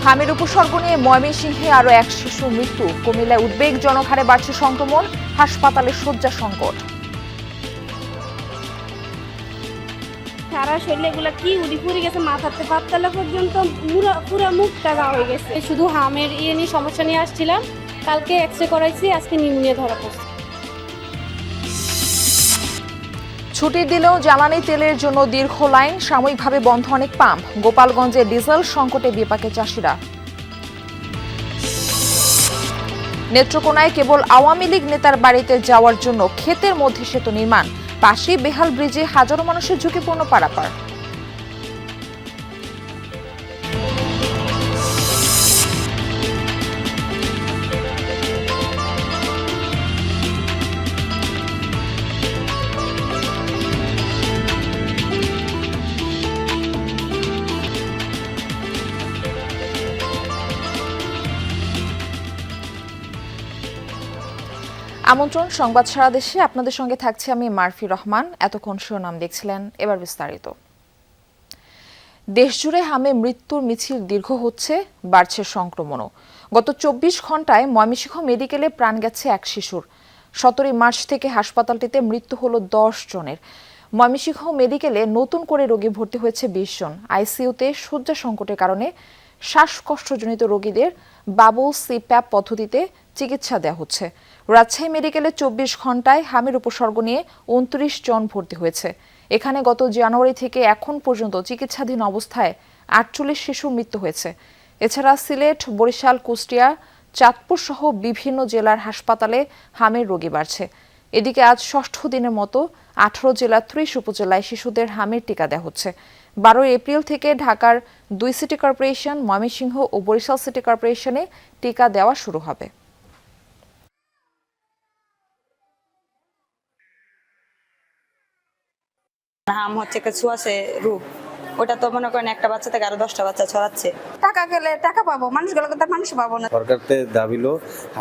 হামের উপসর্গ নিয়ে ময়মনসিংহে আরও এক শিশুর মৃত্যু। কুমিল্লায় উদ্বেগজনক হারে বাড়ছে সংক্রমণ, হাসপাতালে শয্যা সংকট। সারা শরীরে এগুলা কি উড়ি ফুরি গেছে, মাথাতে পাততলা পর্যন্ত পুরো মুখটা গা হয়ে গেছে। শুধু হামের নিয়ে সমস্যা নিয়ে আসছিলাম, কালকে এক্সরে করাইছি, আজকে নিউমোনিয়া ধরা পড়ছে। ছুটি দিলেও জ্বালানি তেলের জন্য দীর্ঘ লাইন, সাময়িকভাবে বন্ধ অনেক পাম্প। গোপালগঞ্জে ডিজেল সংকটে বিপাকে চাষিরা। নেত্রকোনায় কেবল আওয়ামী লীগ নেতার বাড়িতে যাওয়ার জন্য ক্ষেতের মধ্যে সেতু নির্মাণ, পাশেই বেহাল ব্রিজে হাজারো মানুষের ঝুঁকিপূর্ণ পারাপার। আমন্ত্রণ সংবাদ সারা দেশে, আপনাদের সঙ্গে থাকছে আমি মারফি রহমান। এতক্ষণ শিরোনাম দেখছিলেন, এবার বিস্তারিত। দেশজুড়ে হামে মৃত্যুর মিছিল দীর্ঘ হচ্ছে, বাড়ছে সংক্রমণও। গত 24 ঘন্টায় ময়মনসিংহ মেডিকেলে প্রাণ গেছে এক শিশুর। 17 মার্চ থেকে হাসপাতালটিতে মৃত্যু হলো 10 জনের। ময়মনসিংহ মেডিকেলে নতুন করে রোগী ভর্তি হয়েছে 20 জন। আইসিইউতে শয্যা সংকটের কারণে শ্বাসকষ্টজনিত রোগীদের বাবল সিপ্যাপ পদ্ধতিতে চিকিৎসা দেওয়া হচ্ছে। রাজশাহী মেডিকেলে 24 ঘন্টায় হামের উপসর্গ নিয়ে 29 জন ভর্তি হয়েছে। এখানে গত জানুয়ারি থেকে এখন পর্যন্ত চিকিৎসাধীন অবস্থায় 48 শিশুর মৃত্যু হয়েছে। এছাড়া সিলেট, বরিশাল, কুষ্টিয়া, চাঁদপুর সহ বিভিন্ন জেলার হাসপাতালে হামের রোগী বাড়ছে। এদিকে আজ ষষ্ঠ দিনের মতো 18 জেলার 30 উপজেলায় শিশুদের হামের টিকা দেওয়া হচ্ছে। 12 এপ্রিল থেকে ঢাকার 2 সিটি কর্পোরেশন, ময়মনসিংহ ও বরিশাল সিটি কর্পোরেশনে টিকা দেওয়া শুরু হবে। হাম হচ্ছে একটা ছোঁয়াচে রোগ, ওটা তো মনে করেন একটা বাচ্চা থেকে আরো 10টা বাচ্চা ছড়াচ্ছে। টাকা গেলে টাকা পাবো, মানুষগুলো তো মানুষ পাবো না। সরকারতে দাবিলো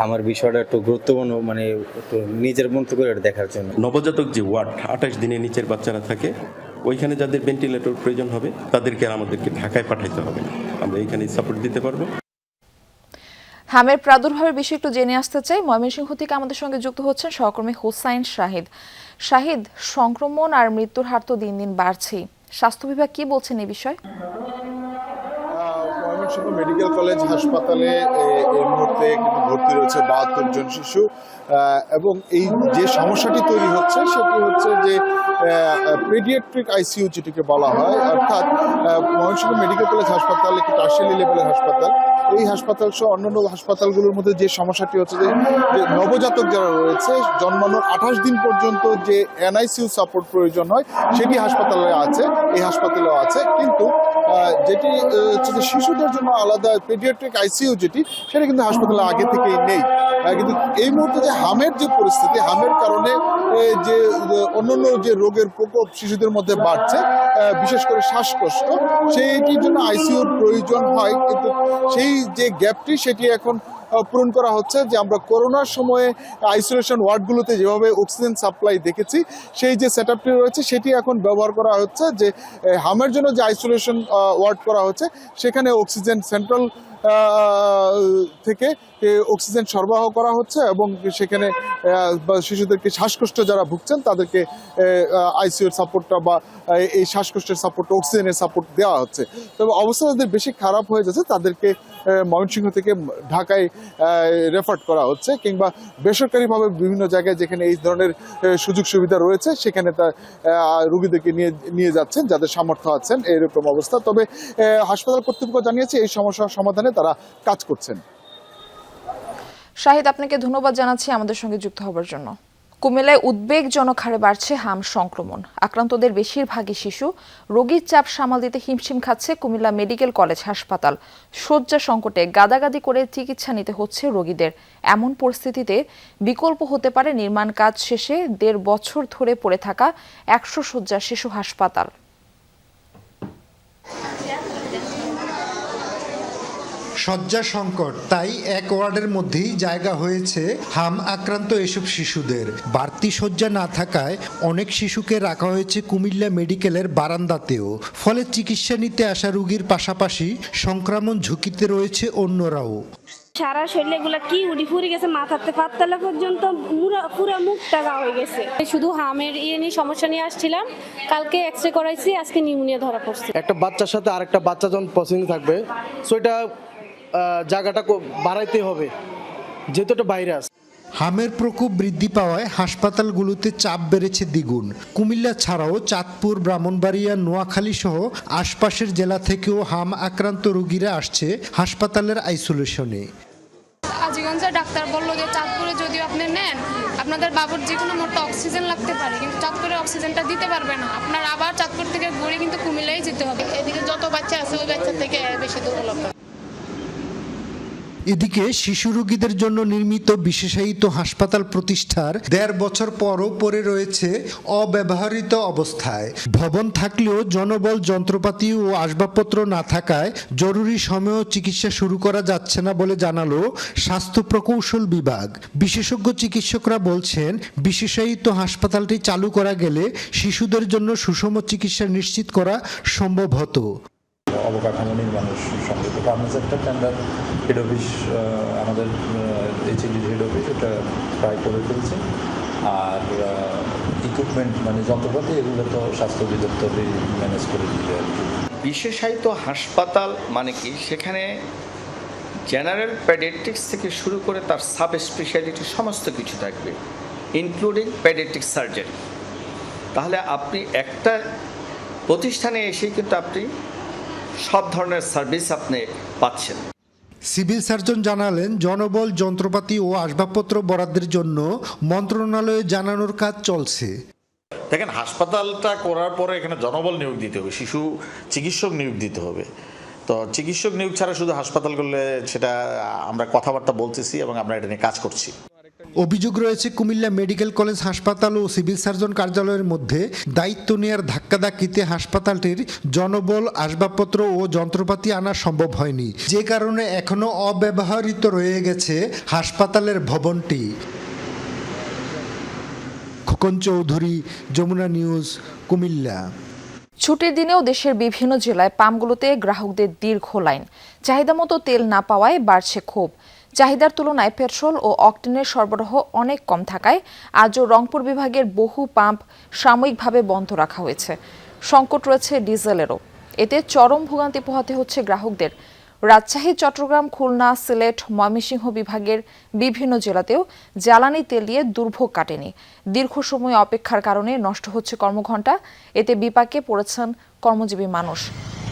আমার বিষয়টা একটু গুরুত্বপূর্ণ, মানে একটু নিজের মতো করে দেখার জন্য। নবজাতক যে ওয়ার্ড 28 দিনের নিচের বাচ্চারা থাকে, ওইখানে যাদের ভেন্টিলেটর প্রয়োজন হবে তাদেরকে আমাদেরকে ঢাকায় পাঠাইতে হবে, আমরা এইখানে সাপোর্ট দিতে পারবো। হামের প্রাদুর্ভাবের বিষয়ে একটু জেনে আসতে চাই। ময়মনসিংহ থেকে আমাদের সঙ্গে যুক্ত হচ্ছেন সহকর্মী হোসাইন শাহিদ। শাহিদ, সংক্রমণ আর মৃত্যুর হার তো দিন দিন বাড়ছেই, স্বাস্থ্য বিভাগ কি বলছেন এই বিষয়ে? ময়মনসিংহ মেডিকেল কলেজ হাসপাতালে এই মুহূর্তে কিন্তু ভর্তি রয়েছে 72 জন শিশু, এবং এই যে সমস্যাটি তৈরি হচ্ছে সেটি হচ্ছে যে পেডিয়াট্রিক আইসিইউ যেটিকে বলা হয়, অর্থাৎ ময়মনসিংহ মেডিকেল কলেজ হাসপাতাল একটি টার্সিয়ারি লেভেলের হাসপাতাল। এই হাসপাতাল সহ অন্যান্য হাসপাতালগুলোর মধ্যে যে সমস্যাটি হচ্ছে যে নবজাতক যারা রয়েছে, জন্মানোর 28 দিন পর্যন্ত যে এনআইসিইউ সাপোর্ট প্রয়োজন হয় সেটি হাসপাতালে আছে, এই হাসপাতালেও আছে, কিন্তু যেটি হচ্ছে যে শিশুদের জন্য আলাদা পেডিয়াট্রিক আইসিইউ যেটি, সেটা কিন্তু হাসপাতালে আগে থেকেই নেই। কিন্তু এই মুহূর্তে যে হামের যে পরিস্থিতি, হামের কারণে যে অন্যান্য যে রোগের প্রকোপ শিশুদের মধ্যে বাড়ছে, বিশেষ করে শ্বাসকষ্ট, সেইটির জন্য আইসিইউর প্রয়োজন হয়। কিন্তু সেই যে গ্যাপটি সেটি এখন পূরণ করা হচ্ছে। যে আমরা করোনার সময়ে আইসোলেশন ওয়ার্ডগুলোতে যেভাবে অক্সিজেন সাপ্লাই দেখেছি, সেই যে সেট আপটি রয়েছে সেটি এখন ব্যবহার করা হচ্ছে। যে হামের জন্য যে আইসোলেশন ওয়ার্ড করা হচ্ছে, সেখানে অক্সিজেন সেন্ট্রাল থেকে অক্সিজেন সরবরাহ করা হচ্ছে, এবং সেখানে শিশুদেরকে শ্বাসকষ্ট যারা ভুগছেন তাদেরকে আইসিইউর সাপোর্টটা বা এই শ্বাসকষ্টের সাপোর্ট, অক্সিজেনের সাপোর্ট দেওয়া হচ্ছে। তবে অবস্থা যাদের বেশি খারাপ হয়ে যাচ্ছে তাদেরকে ময়মনসিংহ থেকে ঢাকায় রেফার করা হচ্ছে, কিংবা বেসরকারিভাবে বিভিন্ন জায়গায় যেখানে এই ধরনের সুযোগ সুবিধা রয়েছে সেখানে রোগীদেরকে নিয়ে যাচ্ছেন যাদের সামর্থ্য আছেন, এইরকম অবস্থা। তবে হাসপাতাল কর্তৃপক্ষ জানিয়েছে এই সমস্যার সমাধানে তারা কাজ করছেন। শাহিদ, আপনাকে ধন্যবাদ জানাচ্ছি আমাদের সঙ্গে যুক্ত হবার জন্য। কুমিল্লায় উদ্বেগজনক হারে বাড়ছে হাম সংক্রমণ। আক্রান্তদের বেশিরভাগই শিশু। রোগীর চাপ সামাল দিতে হিমশিম খাচ্ছে কুমিল্লা মেডিকেল কলেজ হাসপাতাল। শয্যা সংকটে গাদাগাদি করে চিকিৎসা নিতে হচ্ছে রোগীদের। এমন পরিস্থিতিতে বিকল্প হতে পারে নির্মাণ কাজ শেষে 1.5 বছর ধরে পড়ে থাকা 100 শয্যার শিশু হাসপাতাল। শয্যা সংকট, তাই এক ওয়ার্ডের মধ্যেই জায়গা হয়েছে হাম আক্রান্ত এসব শিশুদের। বাড়তি শয্যা না থাকায় অনেক শিশুকে রাখা হয়েছে কুমিল্লা মেডিকেলের বারান্দাতেও। ফলে চিকিৎসা নিতে আসা রোগীর পাশাপাশি সংক্রমণ ঝুঁকিতে রয়েছে অন্যরাও। সারা শরীরে এগুলা কি উড়ি ফুরি গেছে, মাথাতে পাততলা পর্যন্ত পুরো মুখটা গা হয়ে গেছে। শুধু হামের নিয়ে সমস্যা নিয়ে আসছিলাম, কালকে এক্সরে করাইছি, আজকে নিউমোনিয়া ধরা পড়ছে। একটা বাচ্চার সাথে আরেকটা বাচ্চা যখন প্রসেসিং থাকবে, সো এটা জায়গাটা বাড়াইতে হবে, যেহেতু এটা ভাইরাস। হামের প্রকোপ বৃদ্ধি পাওয়ায় হাসপাতালগুলোতে চাপ বেড়েছে দ্বিগুণ। কুমিল্লা ছাড়াও চাঁদপুর, ব্রাহ্মণবাড়িয়া, নোয়াখালী সহ আশপাশের জেলা থেকেও হাম আক্রান্ত রোগীরা আসছে হাসপাতালের আইসোলেশনে। আজিগঞ্জের ডাক্তার বললো যে চাঁদপুরে যদি আপনি নেন, আপনাদের বাবুর যে কোনো মোটা অক্সিজেন লাগতে পারে, কিন্তু চাঁদপুরে অক্সিজেনটা দিতে পারবে না। আপনার আবার চাঁদপুর থেকে ঘুরে কিন্তু কুমিল্লায় যেতে হবে। এদিকে যত বাচ্চা আছে ওই বাচ্চা থেকে বেশি দুর্লভ। এদিকে শিশু রোগীদের জন্য নির্মিত বিশেষায়িত হাসপাতাল প্রতিষ্ঠার ১.৫ বছর পরও পড়ে রয়েছে অব্যবহৃত অবস্থায়। ভবন থাকলেও জনবল, যন্ত্রপাতি ও আসবাবপত্র না থাকায় জরুরি সময়েও চিকিৎসা শুরু করা যাচ্ছে না বলে জানালো স্বাস্থ্য প্রকৌশল বিভাগ। বিশেষজ্ঞ চিকিৎসকরা বলছেন, বিশেষায়িত হাসপাতালটি চালু করা গেলে শিশুদের জন্য সুষম চিকিৎসা নিশ্চিত করা সম্ভব হতো। অবকাঠামো নির্মাণের সঙ্গে ফার্মেসি একটা টেন্ডার হেড অফিস, আমাদের এইচএডির হেড অফিস ওটা প্রায় করে ফেলছে। আর ইকুইপমেন্ট মানে যন্ত্রপাতি এগুলো তো স্বাস্থ্য অধিদপ্তরই ম্যানেজ করে দিবে আর কি। বিশেষায়িত হাসপাতাল মানে কি, সেখানে জেনারেল পেডিয়াট্রিক্স থেকে শুরু করে তার সাব স্পেশালিটি সমস্ত কিছু থাকবে, ইনক্লুডিং পেডিয়াট্রিক সার্জারি। তাহলে আপনি একটা প্রতিষ্ঠানে এসেই কিন্তু আপনি সব ধরনের সার্ভিস আপনি পাচ্ছেন। সিভিল সার্জন জানালেন, জনবল, যন্ত্রপাতি ও আসবাবপত্র বরাদ্দের জন্য মন্ত্রণালয়ে জানানোর কাজ চলছে। দেখেন, হাসপাতালটা করার পরে এখানে জনবল নিয়োগ দিতে হবে, শিশু চিকিৎসক নিয়োগ দিতে হবে। তো চিকিৎসক নিয়োগ ছাড়া শুধু হাসপাতাল করলে সেটা আমরা কথাবার্তা বলতেছি এবং আমরা এটা নিয়ে কাজ করছি। অভিযোগ রয়েছে, কুমিল্লা মেডিকেল কলেজ হাসপাতাল ও সিভিল সার্জন কার্যালয়ের মধ্যে দায়িত্ব নেওয়ার ধাক্কাধাক্কিতে হাসপাতালটির জনবল, আসবাবপত্র ও যন্ত্রপাতি আনা সম্ভব হয়নি, যে কারণে এখনো অব্যবহৃত রয়ে গেছে হাসপাতালের ভবনটি। খোকন চৌধুরী, যমুনা নিউজ, কুমিল্লা। ছুটির দিনেও দেশের বিভিন্ন জেলায় পাম্পগুলোতে গ্রাহকদের দীর্ঘ লাইন। চাহিদা মতো তেল না পাওয়ায় বাড়ছে ক্ষোভ। চাহিদার তুলনায় পেট্রোল ও অকটেনের সরবরাহ অনেক কম থাকায় আজও রংপুর বিভাগের বহু পাম্প সাময়িকভাবে বন্ধ রাখা হয়েছে। সংকট রয়েছে ডিজেলেরও। এতে চরম ভোগান্তি পোহাতে হচ্ছে গ্রাহকদের। রাজশাহী, চট্টগ্রাম, খুলনা, সিলেট, ময়মনসিংহ বিভাগের বিভিন্ন জেলাতেও জ্বালানি তেল দিয়ে দুর্ভোগ কাটেনি। দীর্ঘ সময় অপেক্ষার কারণে নষ্ট হচ্ছে কর্মঘণ্টা। এতে বিপাকে পড়েছেন কর্মজীবী মানুষ।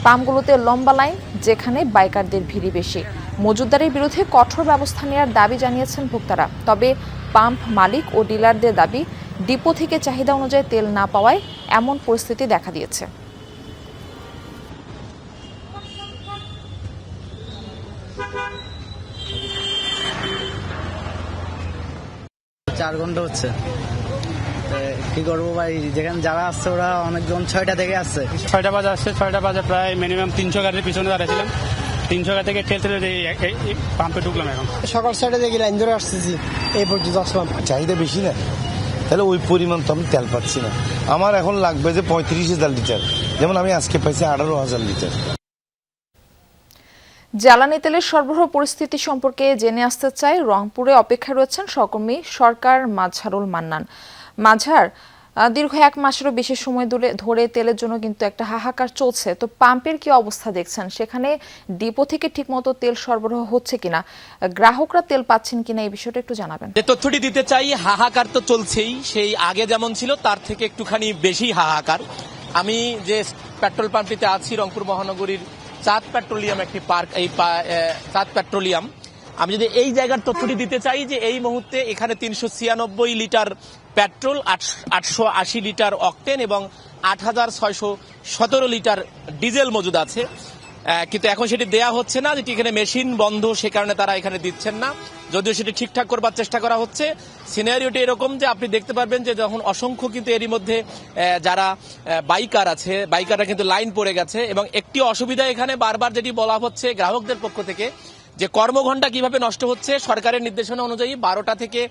পাম্পগুলোতে লম্বা লাইন, যেখানে বাইকারদের ভিড়ই বেশি। মজুতদারের বিরুদ্ধে কঠোর ব্যবস্থা নেওয়ার দাবি জানিয়েছেন ভোক্তারা। তবে পাম্প মালিক ও ডিলারদের দাবি, ডিপো থেকে চাহিদা অনুযায়ী তেল না পাওয়ায় এমন পরিস্থিতি দেখা দিয়েছে। 4 ঘন্টা হচ্ছে, কি করবো ভাই, যেখানে যারা আসছে ওরা অনেকজন 6টা থেকে আসছে। 6টা বাজে আসছে, 6টা বাজে প্রায় মিনিমাম 300 গাড়ির পিছনে দাঁড়িয়েছিলাম। 300 গাড়ি থেকে ঠেলতে পাম্পে ঢুকলাম। এখন সকাল 6টা থেকে লাইন ধরে আসতেছি, এই পর্যন্ত আসলাম। চাহিদা বেশি না, তাহলে ওই পরিমাণ তো আমি তেল পাচ্ছি না। আমার এখন লাগবে যে 35,000 লিটার, যেমন আমি আজকে পাইছি 18,000 লিটার। জ্বালানি তেলের সরবরাহ পরিস্থিতি সম্পর্কে জেনে আসতে চাই, রংপুরে অপেক্ষায় রয়েছেন সহকর্মী সরকার মাঝহারুল মান্নান। মাঝহার, দীর্ঘ 1 মাসেরও বেশি সময় ধরে তেলের জন্য কিন্তু একটা হাহাকার চলছে। তো পাম্পের কি অবস্থা দেখছেন? সেখানে ডিপো থেকে ঠিকমতো তেল সরবরাহ হচ্ছে কিনা, গ্রাহকরা তেল পাচ্ছেন কিনা, এই বিষয়টা একটু জানাবেন। যে তথ্যটি দিতে চাই, হাহাকার তো চলছেই, সেই আগে যেমন ছিল তার থেকে একটুখানি বেশি হাহাকার। আমি যে পেট্রোল পাম্পটিতে আছি, রংপুর মহানগরীর চাঁদ পেট্রোলিয়াম একটি পার্ক, এই চাঁদ পেট্রোলিয়াম। আমি যদি এই জায়গার তথ্যটি দিতে চাই যে এই মুহূর্তে এখানে 396 লিটার পেট্রোল, 880 লিটার অকটেন এবং 8617 লিটার ডিজেল মজুদ আছে। কিন্তু এখন সেটি দেয়া হচ্ছে না, যেটি এখানে মেশিন বন্ধ, সে কারণে তারা এখানে দিচ্ছেন না। যদিও সেটি ঠিকঠাক করবার চেষ্টা করা হচ্ছে। সিনারিওটি এরকম যে আপনি দেখতে পারবেন যে যখন অসংখ্য কিন্তু এরই মধ্যে যারা বাইকার আছে, বাইকাররা কিন্তু লাইন পড়ে গেছে। এবং একটি অসুবিধা এখানে বারবার যেটি বলা হচ্ছে গ্রাহকদের পক্ষ থেকে, যে কর্মঘণ্টা কিভাবে নষ্ট হচ্ছে, সরকারের নির্দেশনা অনুযায়ী 12টা থেকে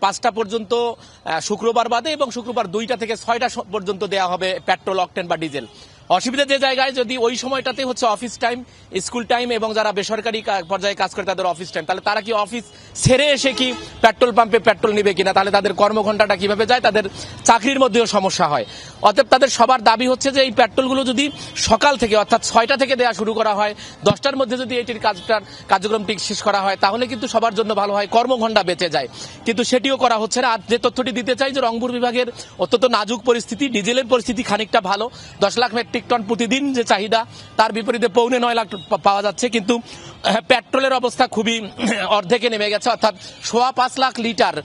5টা পর্যন্ত শুক্রবার বাদে এবং শুক্রবার 2টা থেকে 6টা পর্যন্ত দেওয়া হবে পেট্রোল, অকটেন বা ডিজেল। অসুবিধা যে জায়গায় যদি ওই সময়টাতে হচ্ছে অফিস টাইম, স্কুল টাইম এবং যারা বেসরকারি পর্যায়ে কাজ করে তাদের অফিস টাইম, তাহলে তারা কি অফিস ছেড়ে এসে কি পেট্রোল পাম্পে পেট্রোল নিবে কিনা, তাহলে তাদের কর্মঘণ্টাটা কিভাবে যায়, তাদের চাকরির মধ্যেও সমস্যা হয়। অতএব তাদের সবার দাবি হচ্ছে যে এই পেট্রোলগুলো যদি সকাল থেকে অর্থাৎ 6টা থেকে দেওয়া শুরু করা হয়, 10টার মধ্যে যদি এটির কার্যক্রমটি শেষ করা হয়, তাহলে কিন্তু সবার জন্য ভালো হয়, কর্মঘণ্টা বেঁচে যায়। কিন্তু সেটিও করা হচ্ছে না। আর যে তথ্যটি দিতে চাই যে রংপুর বিভাগের অত্যন্ত নাজুক পরিস্থিতি, ডিজেলের পরিস্থিতি খানিকটা ভালো, 10 লাখ মেট্রিক টন প্রতিদিন যে চাহিদা, তার বিপরীতে 9.25 লাখ পাওয়া যাচ্ছে। কিন্তু পেট্রোলের অবস্থা খুবই অর্ধেকে নেমে গেছে, অর্থাৎ 5.25 লাখ লিটার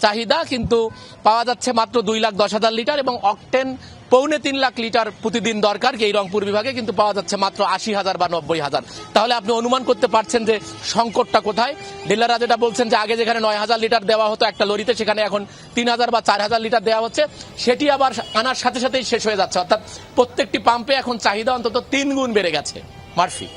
চাহিদা, কিন্তু পাওয়া যাচ্ছে মাত্র 2,10,000 লিটার, এবং অকটেন 2.25 লাখ লিটার প্রতিদিন দরকার এই রংপুর বিভাগে, কিন্তু পাওয়া যাচ্ছে মাত্র 80,000 বা 90,000। তাহলে আপনি অনুমান করতে পারছেন যে সংকটটা কোথায়। ডিলাররা যেটা বলছেন যে আগে যেখানে 9,000 লিটার দেওয়া হতো একটা লরিতে, সেখানে এখন 3,000 বা 4,000 লিটার দেওয়া হচ্ছে। সেটি আবার আনার সাথে সাথেই শেষ হয়ে যাচ্ছে, অর্থাৎ প্রত্যেকটি পাম্পে এখন চাহিদা অন্তত 3 গুণ বেড়ে গেছে। মারফি।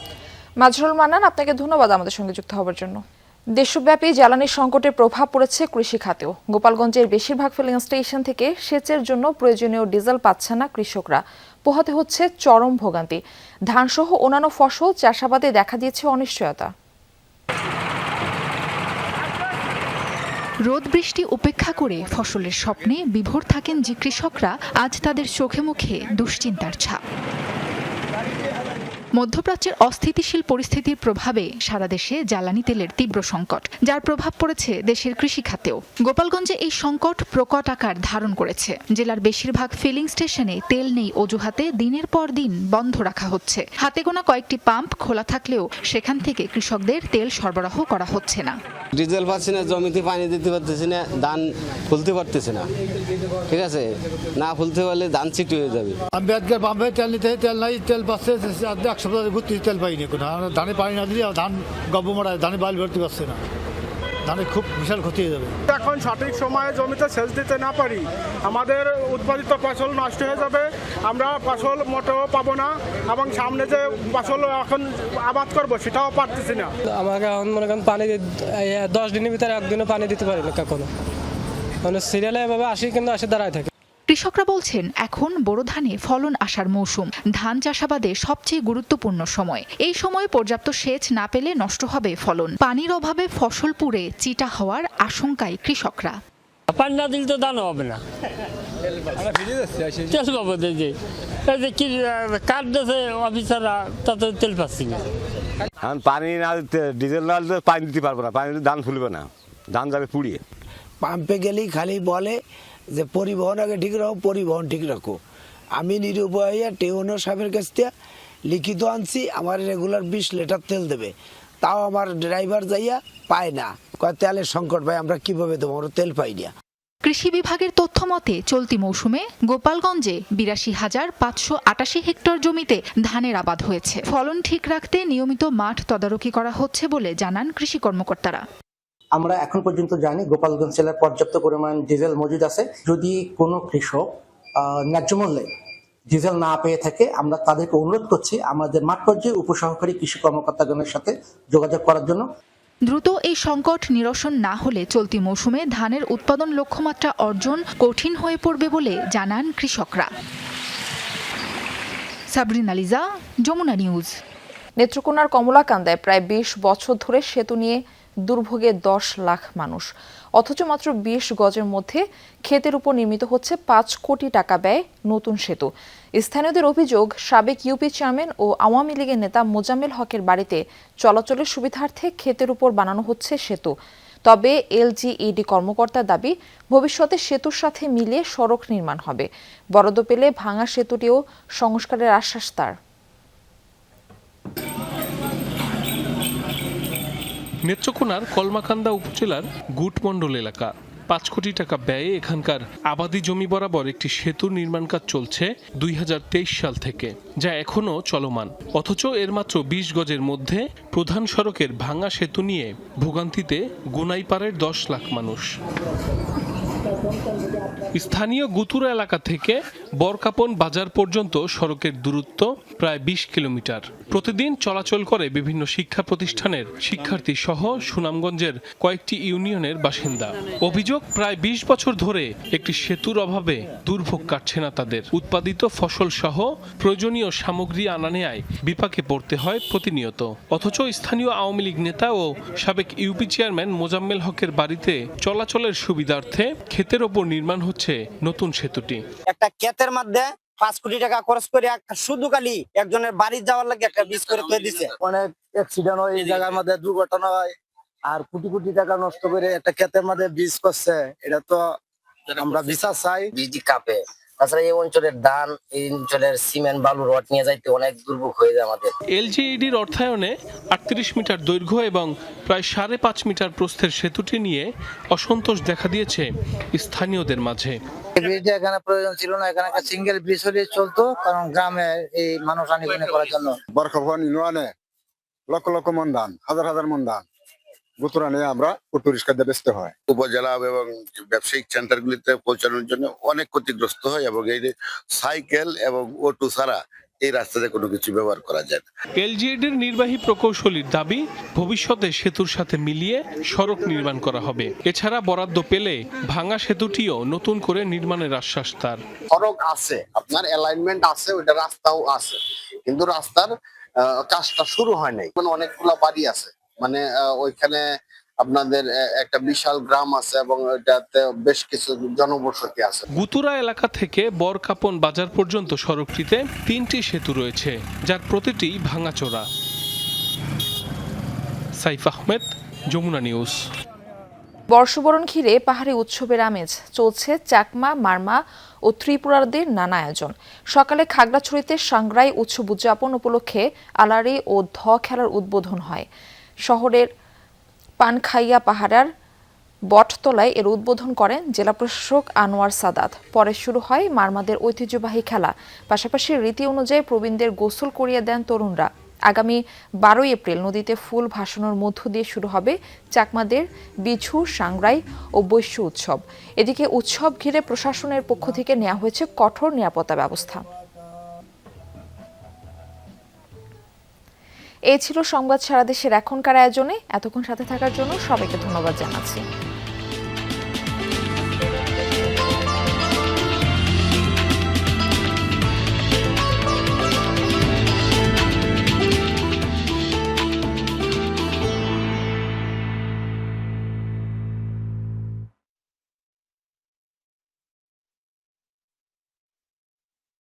মাজরুল মান্নান, আপনাকে ধন্যবাদ আমাদের সঙ্গে যুক্ত হওয়ার জন্য। দেশব্যাপী জ্বালানি সংকটের প্রভাব পড়েছে কৃষি খাতেও। গোপালগঞ্জের বেশিরভাগ ফিলিং স্টেশন থেকে সেচের জন্য প্রয়োজনীয় ডিজেল পাচ্ছে না কৃষকরা, পোহাতে হচ্ছে চরম ভোগান্তি। ধানসহ অন্যান্য ফসল চাষাবাদে দেখা দিয়েছে অনিশ্চয়তা। রোদ বৃষ্টি উপেক্ষা করে ফসলের স্বপ্নে বিভোর থাকেন যে কৃষকরা, আজ তাদের চোখে মুখে দুশ্চিন্তার ছাপ। মধ্যপ্রাচ্যের অস্থিতিশীল পরিস্থিতির প্রভাবে সারা দেশে জ্বালানি তেলের তীব্র সংকট, যার প্রভাব পড়েছে দেশের কৃষি খাতেও। গোপালগঞ্জে এই সংকট প্রকট আকার ধারণ করেছে। জেলার বেশিরভাগ ফিলিং স্টেশনে তেল নেই অজুহাতে দিনের পর দিন বন্ধ রাখা হচ্ছে। হাতে গোনা কয়েকটি পাম্প খোলা থাকলেও সেখান থেকে কৃষকদের তেল সরবরাহ করা হচ্ছে না। ডিজেল পাচ্ছি না, জমিতে পানি দিতে পারতেছি না, ধান ফুলতে পারতেছি না। ঠিক আছে, না ফুলতে পারলে ধান চিটি হয়ে যাবে। আমি আজকে বাম্বে তেল নিতে, তেল নাই, তেল পাচ্ছে 1 সপ্তাহ ঘুরতে, তেল পাইনি কোনো। ধানে পানি না দিলে ধান গব্ব মারা, ধানে বাইল ভরতে পারছে না, ধানে খুব বিশাল ক্ষতি হয়ে যাবে। এখন সঠিক সময়ে জমিতে সেচ দিতে না পারি, আমাদের উৎপাদিত ফসল নষ্ট হয়ে যাবে, আমরা ফসল মোটেও পাবো না, এবং সামনে যে ফসল এখন আবাদ করবো সেটাও পারতেছি না। আমাকে এখন মনে করেন পানি 10 দিনের ভিতরে একদিনও পানি দিতে পারি না কখনো, মানে সিরিয়ালে এভাবে আসি, কিন্তু আসে দাঁড়ায় থাকে। কৃষকরা বলছেন এখন বোরো ধানে ফলন আসার মৌসুম, ধান চাষাবাদে সবচেয়ে গুরুত্বপূর্ণ সময়। এই সময় পর্যাপ্ত সেচ না পেলে নষ্ট হবে ফলন। পানির অভাবে ফসল পুড়ে চিটা হওয়ার আশঙ্কায় কৃষকরা। পানি না দিলে তো ধান হবে না, তেল পাবো যে কি কাটতেছে অফিসাররা, তাতে তেল পাচ্ছি না। পানি না দিতে, ডিজেল না দিতে পানি দিতে পারবো না, পানি দিতে ধান ফুলবে না, ধান যাবে পুড়িয়ে। পাম্পে গেলেই খালি বলে যে পরিবহন আগে ঠিক রাখো, পরিবহন ঠিক রাখো। আমি নিরুপায় টেউনো সাহেবের কাছ থেকে লিখিত আনছি, আমার রেগুলার 20 লিটার তেল দেবে, তাও আমার ড্রাইভার যাইয়া পায় না, কয় তেলের সংকট ভাই, আমরা কিভাবে দেবো, আমরা তেল পাই না। কৃষি বিভাগের তথ্য মতে চলতি মৌসুমে গোপালগঞ্জে 82,588 হেক্টর জমিতে ধানের আবাদ হয়েছে। ফলন ঠিক রাখতে নিয়মিত মাঠ তদারকি করা হচ্ছে বলে জানান কৃষি কর্মকর্তারা। আমরা এখন পর্যন্ত জানি গোপালগঞ্জ জেলায় পর্যাপ্ত পরিমাণ ডিজেল মজুদ আছে। যদি কোনো কৃষক ন্যায্য মূল্যে ডিজেল না পেয়ে থাকে, আমরা তাদেরকে অনুরোধ করছি আমাদের মাঠ পর্যায়ে উপসহকারী কৃষি কর্মকর্তাগণের সাথে যোগাযোগ করার জন্য। দ্রুত এই সংকট নিরসন না হলে চলতি মৌসুমে ধানের উৎপাদন লক্ষ্যমাত্রা অর্জন কঠিন হয়ে পড়বে বলে জানান কৃষকরা। সাবরিনা লিজা, যমুনা নিউজ। নেত্রকোনার কমলাকান্দায় প্রায় 20 বছর ধরে সেতু নিয়ে দুর্ভোগে 10 লাখ মানুষ, অথচ মাত্র 20 গজের মধ্যে ক্ষেতের উপর নির্মিত হচ্ছে 5 কোটি টাকা ব্যয় নতুন সেতু। স্থানীয়দের অভিযোগ, সাবেক ইউপি চেয়ারম্যান ও আওয়ামী লীগের নেতা মোজাম্মেল হকের বাড়িতে চলাচলের সুবিধার্থে ক্ষেতের উপর বানানো হচ্ছে সেতু। তবে এলজিইডি কর্মকর্তার দাবি, ভবিষ্যতে সেতুর সাথে মিলিয়ে সড়ক নির্মাণ হবে। বরাদ্দ পেলে ভাঙা সেতুটিও সংস্কারের আশ্বাস তার। নেত্রকোনার কলমাকান্দা উপজেলার গুটমন্ডল এলাকা। 5 কোটি টাকা ব্যয়ে এখানকার আবাদি জমি বরাবর একটি সেতু নির্মাণ কাজ চলছে 2023 সাল থেকে, যা এখনও চলমান। অথচ এর মাত্র 20 গজের মধ্যে প্রধান সড়কের ভাঙা সেতু নিয়ে ভোগান্তিতে গোনাইপাড়ের 10 লাখ মানুষ। স্থানীয় গুতুরা এলাকা থেকে বরকাপন বাজার পর্যন্ত সড়কের দূরত্ব প্রায় ২০ কিলোমিটার। প্রতিদিন চলাচল করে বিভিন্ন শিক্ষা প্রতিষ্ঠানের শিক্ষার্থী সহ সুনামগঞ্জের কয়েকটি ইউনিয়নের বাসিন্দা। অভিযোগ, প্রায় ২০ বছর ধরে একটি সেতুর অভাবে দুর্ভোগ কাটছে না তাদের। উৎপাদিত ফসল সহ প্রয়োজনীয় সামগ্রী আনা নেয়ায় বিপাকে পড়তে হয় প্রতিনিয়ত। অথচ স্থানীয় আওয়ামী লীগ নেতা ও সাবেক ইউপি চেয়ারম্যান মোজাম্মেল হকের বাড়িতে চলাচলের সুবিধার্থে ক্ষেতের ওপর নির্মাণ হচ্ছে নতুন সেতুটি। একটা ক্ষেতের মধ্যে 5 কোটি টাকা খরচ করে শুধু খালি একজনের বাড়ি যাওয়ার লাগে একটা ব্রিজ করে তৈরি দিছে। অনেক অ্যাক্সিডেন্ট হয় এই জায়গার মধ্যে, দুর্ঘটনা হয়, আর কোটি কোটি টাকা নষ্ট করে একটা ক্ষেতের মধ্যে ব্রিজ করছে। এটা তো আমরা বিচার চাই। বিজি কাপে তাছাড়া এই অঞ্চলের ধান, এই অঞ্চলের সিমেন্ট বালু রড নিয়ে যাইতে অনেক দুর্ভোগ হয়ে যায় আমাদের। এলজিইডির অর্থায়নে 38 মিটার দৈর্ঘ্য এবং প্রায় 5.5 মিটার প্রস্থের সেতুটি নিয়ে অসন্তোষ দেখা দিয়েছে স্থানীয়দের মাঝে। ব্রিজটা এখানে প্রয়োজন ছিল না, এখানে একটা সিঙ্গেল ব্রিজ হলে চলতো, কারণ গ্রামে এই মানুষ আনিগুনি করার জন্য। বরখাপন ইউনিয়নে লক্ষ লক্ষ মন ধান, হাজার হাজার মন ধান গুতুরা নিয়ে আমরা পরিষ্কার দিয়ে বেচতে হয়। উপজেলা এবং ব্যবসায়িক সেন্টারগুলিতে পৌঁছানোর জন্য অনেক ক্ষতিগ্রস্ত হয় এবং এই যে সাইকেল এবং অটো ছাড়া এই রাস্তাতে কোনো কিছু ব্যবহার করা যায় না। এলজিইডির নির্বাহী প্রকৌশলীর দাবি, ভবিষ্যতে সেতুর সাথে মিলিয়ে সড়ক নির্মাণ করা হবে। এছাড়া বরাদ্দ পেলে ভাঙা সেতুটিও নতুন করে নির্মাণের আশ্বাস তার। সড়ক আছে, আপনার অ্যালাইনমেন্ট আছে, ওইটা রাস্তাও আছে, কিন্তু রাস্তার কাজটা শুরু হয় নাই। অনেকগুলো বাড়ি আছে, মানে ওইখানে আপনাদের একটা বিশাল গ্রাম আছে এবং এটাতে বেশ কিছু জনবসতি আছে। গুতুরা এলাকা থেকে বরকাপন বাজার পর্যন্ত সড়কটিতে 3টি সেতু রয়েছে, যার প্রতিটি ভাঙাচোরা। সাইফ আহমেদ, যমুনা নিউজ। বর্ষবরণ ঘিরে পাহাড়ি উৎসবের আমেজ চলছে চাকমা, মারমা ও ত্রিপুরারদের নানা আয়োজন। সকালে খাগড়াছড়িতে সাংগ্রাই উৎসব উদযাপন উপলক্ষে আলারি ও ধ খেলার উদ্বোধন হয়। শহরের পানখাইয়া পাহাড়ার বটতলায় এর উদ্বোধন করেন জেলা প্রশাসক আনোয়ার সাদাত। পরে শুরু হয় মারমাদের ঐতিহ্যবাহী খেলা। পাশাপাশি রীতি অনুযায়ী প্রবীণদের গোসল করিয়ে দেন তরুণরা। আগামী 12 এপ্রিল নদীতে ফুল ভাসানোর মধ্য দিয়ে শুরু হবে চাকমাদের বিছু, সাংগ্রাই ও বৈশ্য উৎসব। এদিকে উৎসব ঘিরে প্রশাসনের পক্ষ থেকে নেওয়া হয়েছে কঠোর নিরাপত্তা ব্যবস্থা। এই ছিল সংবাদ সারা দেশের এখনকার আয়োজনে। এতক্ষণ সাথে থাকার জন্য সবাইকে ধন্যবাদ জানাচ্ছি।